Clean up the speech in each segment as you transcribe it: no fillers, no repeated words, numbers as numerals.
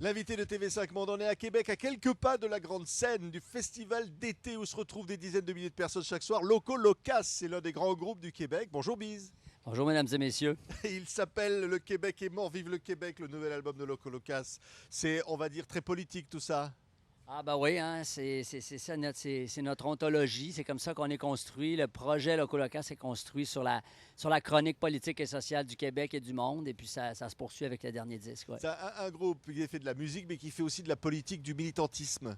L'invité de TV5 Monde, on est à Québec, à quelques pas de la grande scène du festival d'été où se retrouvent des dizaines de milliers de personnes chaque soir. Loco Locas, c'est l'un des grands groupes du Québec. Bonjour Bise. Bonjour, mesdames et messieurs. Il s'appelle Le Québec est mort, vive le Québec, le nouvel album de Loco Locas. C'est, on va dire, très politique tout ça. Ah ben oui, hein, c'est ça, c'est notre ontologie. C'est comme ça qu'on est construit. Le projet Loco-Local s'est construit sur la chronique politique et sociale du Québec et du monde. Et puis ça se poursuit avec le dernier disque. Ouais. C'est un groupe qui fait de la musique, mais qui fait aussi de la politique, du militantisme.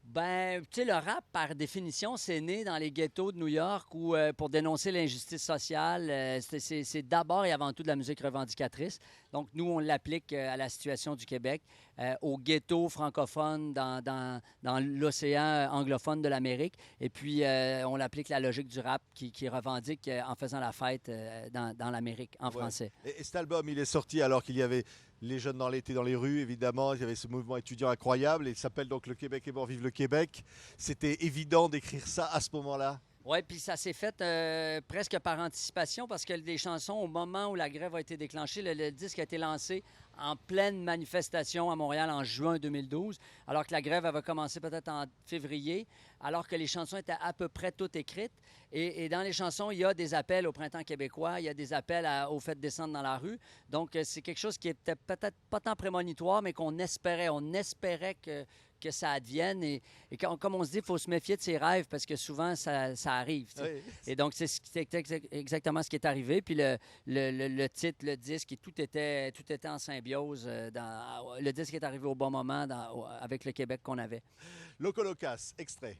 Ben, tu sais, le rap, par définition, c'est né dans les ghettos de New York où, pour dénoncer l'injustice sociale, c'est d'abord et avant tout de la musique revendicatrice. Donc, nous, on l'applique à la situation du Québec, aux ghettos francophones dans l'océan anglophone de l'Amérique. Et puis, on l'applique la logique du rap qui revendique en faisant la fête dans l'Amérique, en français. Et cet album, il est sorti alors qu'il y avait les jeunes dans l'été dans les rues, évidemment. Il y avait ce mouvement étudiant incroyable. Et il s'appelle donc Le Québec est mort, vive le Québec. C'était évident d'écrire ça à ce moment-là. Oui, puis ça s'est fait presque par anticipation parce que les chansons, au moment où la grève a été déclenchée, le disque a été lancé en pleine manifestation à Montréal en juin 2012, alors que la grève avait commencé peut-être en février, alors que les chansons étaient à peu près toutes écrites. Et dans les chansons, il y a des appels au printemps québécois, il y a des appels au fait de descendre dans la rue. Donc, c'est quelque chose qui était peut-être pas tant prémonitoire, mais qu'on espérait. On espérait que ça advienne. Et comme on se dit, il faut se méfier de ses rêves parce que souvent, ça arrive. Oui. Et donc, c'est exactement ce qui est arrivé. Puis le titre, le disque, tout était en symbiose. Le disque est arrivé au bon moment avec le Québec qu'on avait. Loco Locas, extrait.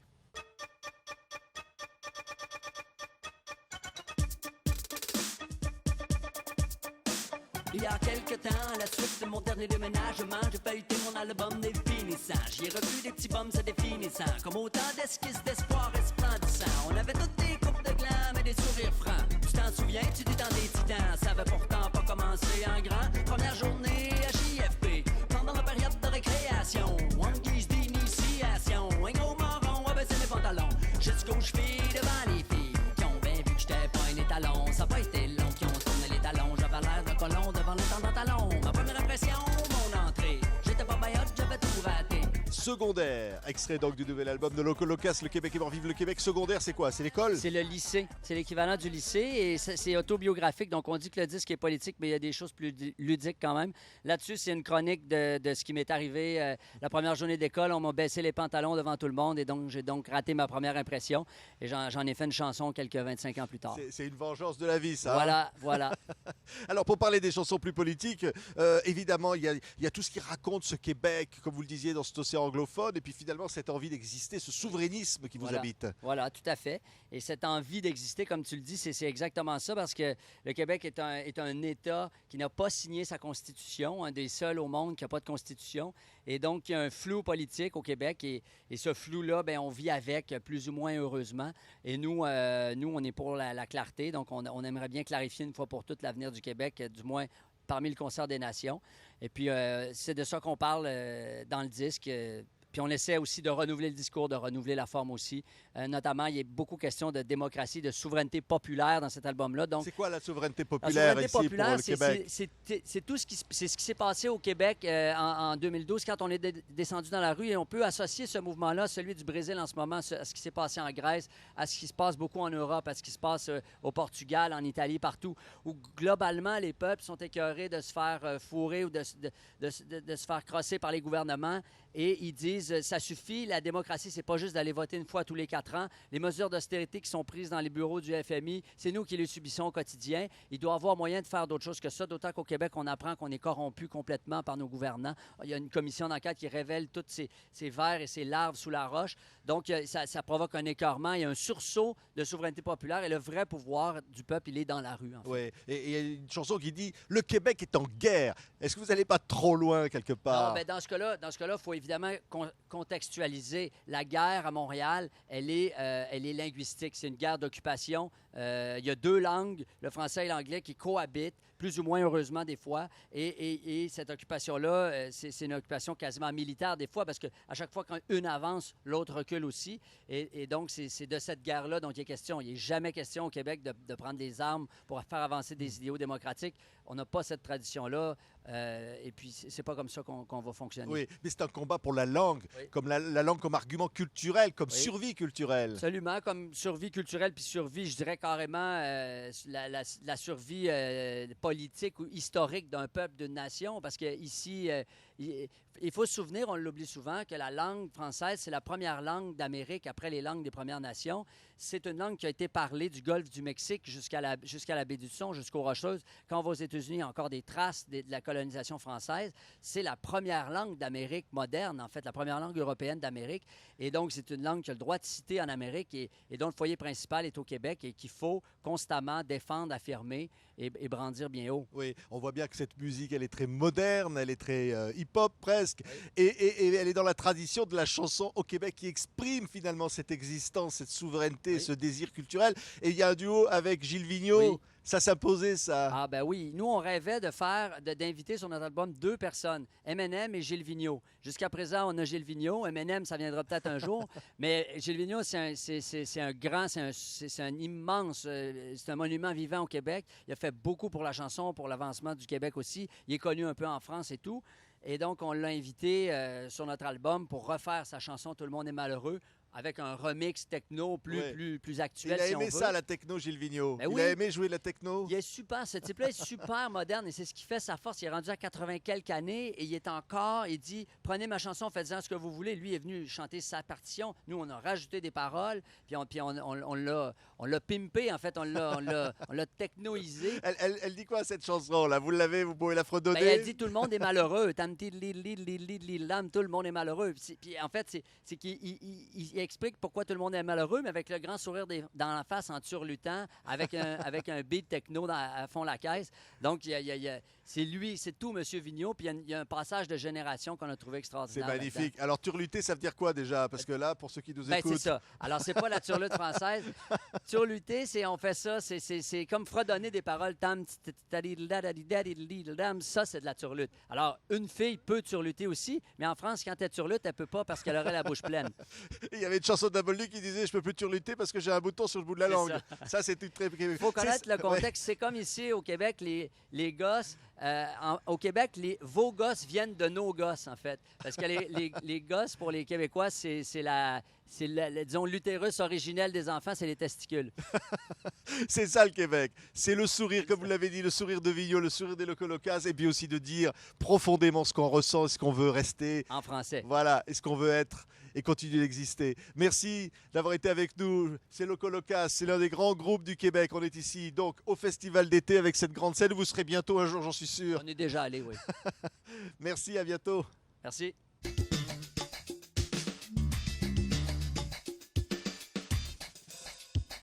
Il y a quelque temps, à la suite de mon dernier déménagement, j'ai feuilleté mon album définissant. J'y ai revu des petits bums se définissant, comme autant d'esquisses d'espoir resplendissant. On avait toutes des coupes de glam et des sourires francs. Tu t'en souviens-tu du temps des titans? Ça avait pourtant pas commencé en grand. Première journée à JFP, pendant la période de récréation. En guise d'initiation, un gros marron a baissé mes pantalons. Jusqu'aux chevilles devant les filles, qui ont bien vu que j'étais pas un étalon. Ça a pas été long, qui ont tourné les talons. J'avais l'air d'un colon devant le temps talon. Ma première impression, mon entrée. J'étais pas bayotte, j'avais tout raté. Secondaire, extrait donc du nouvel album de Loco Locas, Le Québec est mort, vive le Québec. Secondaire, c'est quoi? C'est l'école? C'est le lycée. C'est l'équivalent du lycée et c'est autobiographique. Donc, on dit que le disque est politique, mais il y a des choses plus ludiques quand même. Là-dessus, c'est une chronique de ce qui m'est arrivé. La première journée d'école, on m'a baissé les pantalons devant tout le monde et donc j'ai donc raté ma première impression. Et j'en ai fait une chanson quelques 25 ans plus tard. C'est une vengeance de la vie, ça. Voilà. Alors, pour parler des chansons plus politiques, évidemment, il y a tout ce qui raconte ce Québec, comme vous le disiez, dans cet océan anglophone, et puis finalement, cette envie d'exister, ce souverainisme qui vous habite. Voilà, tout à fait. Et cette envie d'exister, comme tu le dis, c'est exactement ça, parce que le Québec est un État qui n'a pas signé sa Constitution, un des seuls au monde qui n'a pas de Constitution. Et donc, il y a un flou politique au Québec, et ce flou-là, bien, on vit avec, plus ou moins heureusement. Et nous, on est pour la clarté, donc on aimerait bien clarifier une fois pour toutes l'avenir du Québec, du moins parmi le concert des nations. Et puis, c'est de ça qu'on parle dans le disque. Puis on essaie aussi de renouveler le discours, de renouveler la forme aussi. Notamment, il y a beaucoup question de démocratie, de souveraineté populaire dans cet album-là. Donc, c'est quoi la souveraineté populaire ici pour le Québec? C'est tout ce qui s'est passé au Québec en 2012 quand on est descendu dans la rue et on peut associer ce mouvement-là, celui du Brésil en ce moment, à ce qui s'est passé en Grèce, à ce qui se passe beaucoup en Europe, à ce qui se passe au Portugal, en Italie, partout, où globalement les peuples sont écœurés de se faire fourrer ou de se faire crosser par les gouvernements et ils disent ça suffit, la démocratie, c'est pas juste d'aller voter une fois tous les 4 ans. Les mesures d'austérité qui sont prises dans les bureaux du FMI, c'est nous qui les subissons au quotidien. Il doit y avoir moyen de faire d'autres choses que ça, d'autant qu'au Québec, on apprend qu'on est corrompu complètement par nos gouvernants. Il y a une commission d'enquête qui révèle toutes ces vers et ces larves sous la roche. Donc, ça provoque un écœurement. Il y a un sursaut de souveraineté populaire et le vrai pouvoir du peuple, il est dans la rue, en fait. Oui, et il y a une chanson qui dit « Le Québec est en guerre ». Est-ce que vous n'allez pas trop loin, quelque part? Non, bien, dans ce cas-là, il faut évidemment contextualiser. La guerre à Montréal, elle est linguistique. C'est une guerre d'occupation. Il y a 2 langues, le français et l'anglais, qui cohabitent, plus ou moins heureusement des fois. Et cette occupation-là, c'est une occupation quasiment militaire des fois, parce qu'à chaque fois qu'une avance, l'autre recule aussi. Et donc, c'est de cette guerre-là dont il est question. Il n'est jamais question au Québec de prendre des armes pour faire avancer des idéaux démocratiques. On n'a pas cette tradition-là. Et puis, c'est pas comme ça qu'on va fonctionner. Oui, mais c'est un combat pour la langue, Oui. comme la langue comme argument culturel, comme Oui. survie culturelle. Absolument, comme survie culturelle, puis survie, je dirais carrément la survie politique ou historique d'un peuple, d'une nation, parce que ici, il faut se souvenir, on l'oublie souvent, que la langue française, c'est la première langue d'Amérique après les langues des Premières Nations. C'est une langue qui a été parlée du golfe du Mexique jusqu'à la baie du Son, jusqu'aux Rocheuses. Quand on va aux États-Unis, il y a encore des traces de la colonisation française. C'est la première langue d'Amérique moderne, en fait, la première langue européenne d'Amérique. Et donc, c'est une langue qui a le droit de citer en Amérique et dont le foyer principal est au Québec et qu'il faut constamment défendre, affirmer et brandir bien haut. Oui, on voit bien que cette musique, elle est très moderne, elle est très hip-hop presque, Oui. et elle est dans la tradition de la chanson au Québec qui exprime finalement cette existence, cette souveraineté, Oui. ce désir culturel. Et il y a un duo avec Gilles Vigneault, Oui. ça s'imposait ça. Ah ben oui, nous on rêvait d'inviter sur notre album 2 personnes, M&M et Gilles Vigneault. Jusqu'à présent, on a Gilles Vigneault, M&M ça viendra peut-être un jour, mais Gilles Vigneault c'est un grand, c'est un immense, c'est un monument vivant au Québec. Il a fait beaucoup pour la chanson, pour l'avancement du Québec aussi. Il est connu un peu en France et tout. Et donc on l'a invité sur notre album pour refaire sa chanson Tout le monde est malheureux, avec un remix techno Oui. plus actuel, Il a si on aimé veut. ça, la techno, Gilles Vigneault. Ben Il oui. a aimé jouer la techno. Il est super, ce type-là est super moderne et c'est ce qui fait sa force. Il est rendu à 80 quelques années et il est encore, il dit, prenez ma chanson, faites-en ce que vous voulez. Lui est venu chanter sa partition. Nous, on a rajouté des paroles, puis on l'a pimpé, en fait, on l'a technoisé. Elle dit quoi cette chanson là? Vous l'avez, vous pouvez la fredonner? Ben, elle dit tout le monde est malheureux. Tam, ti, li, li, li, li, li, lam, tout le monde est malheureux. Puis en fait, c'est qu'il il explique pourquoi tout le monde est malheureux, mais avec le grand sourire dans la face en turlutant, avec un beat techno à fond la caisse. Donc, c'est lui, c'est tout, M. Vigneault. Puis il y a un passage de génération qu'on a trouvé C'est extraordinaire. magnifique. Alors turluter, ça veut dire quoi déjà? Parce que là, pour ceux qui nous Ben, écoutent, c'est ça. Alors, c'est pas la turlute française. Turluter, on fait ça, c'est comme fredonner des paroles. Tam, ça, c'est de la turlute. Alors, une fille peut turluter aussi, mais en France, quand elle turlute, elle peut pas parce qu'elle aurait la bouche pleine. il y avait une chanson de W qui disait je peux plus turluter parce que j'ai un bouton sur le bout de la C'est langue. Ça, c'est une très. Il faut connaître le contexte. C'est comme ici au Québec, les gosses. Au Québec, vos gosses viennent de nos gosses, en fait. Parce que les gosses, pour les Québécois, disons, l'utérus originel des enfants, c'est les testicules. C'est ça le Québec. C'est le sourire, comme vous l'avez dit, le sourire de Vigneault, le sourire des Locolocas, et puis aussi de dire profondément ce qu'on ressent, ce qu'on veut rester. En français. Voilà, et ce qu'on veut être et continuer d'exister. Merci d'avoir été avec nous. C'est Locolocas, c'est l'un des grands groupes du Québec. On est ici donc au Festival d'été avec cette grande scène. Vous serez bientôt un jour, j'en suis sûr. On est déjà allé, oui. Merci, à bientôt. Merci.